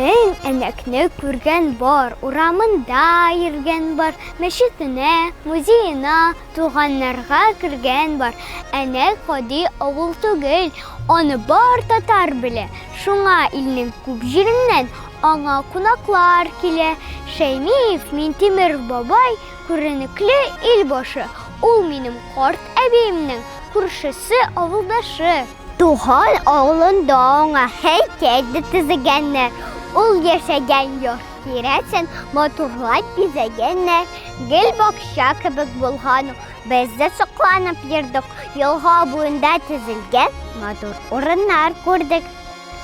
Мен әнәкне күргән бар, урамында йөргән бар, мәчетенә, музеена, туганнарга кергән бар. Әнәк гади авыл түгел, аны бар татар белә. Шуңа илнең күп җиреннән аңа кунаклар килә. Шәймиев Минтимер бабай күренекле илбашы. Ул минем карт әбиемнең күршесе, авылдашы. Туган авылында аңа һәйкәл төзегәннәр. Ул яшәгән йорт тирәсен матурлап бизәгәннәр. Гел бакча кебек булган. Без дә сокланып йөрдек. Елга буенда төзелгән матур урыннар күрдек.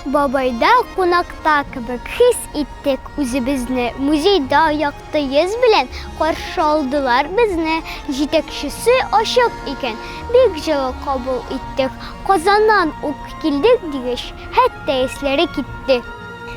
Бабайда кунакта кебек хис иттек үзебезне. Музейда якты йөз белән каршы алдылар безне. Җитәкчесе ачык икән. Бик җылы кабул иттек. Казаннан ук килдек дигәч, хәтта эсләре китте.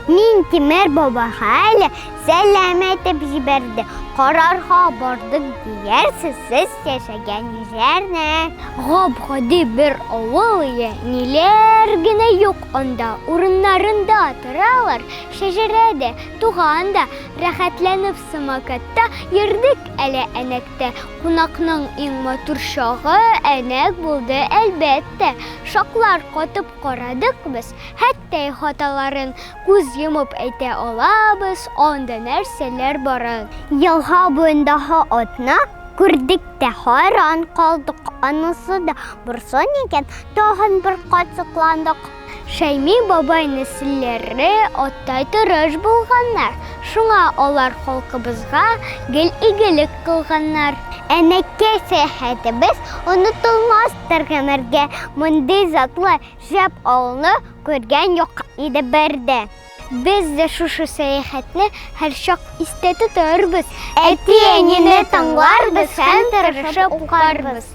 Минтимер бабага әле сәлам әйтеп җибәрде. Карарга бардык диярсез, сез яшәгән җирне. Гап-гади бер авыл иде. Ниләр генә юк анда. Урыннарында торалар, шәҗәрәдә, туганда, рәхәтләнеп самокатта йөрдек әле әнәктә. Кунакның иң матур чагы әнәк булды әлбәттә. Шаклар катып карадык без, хәтта хаталарын күз йомып әйтә алабыз, анда нәрсәләр бары. Елга буендағы атна күрдек тә хайран калдык. Анысы да бурсын икән, тагын бер кат сокландык. Шәйми бабай нәселләре аттай тырыш булганнар. Шуңа алар халкыбызга гел игелек кылганнар. Әнәкәй сәяхәтебез онытылмастыр гомергә. Мондый затлы шәп авылны күргән юк иде бердә. Без дә шушы сәяхәтне һәр чак истә тотарбыз. Әти-әнине тыңларбыз һәм тырышып укарбыз.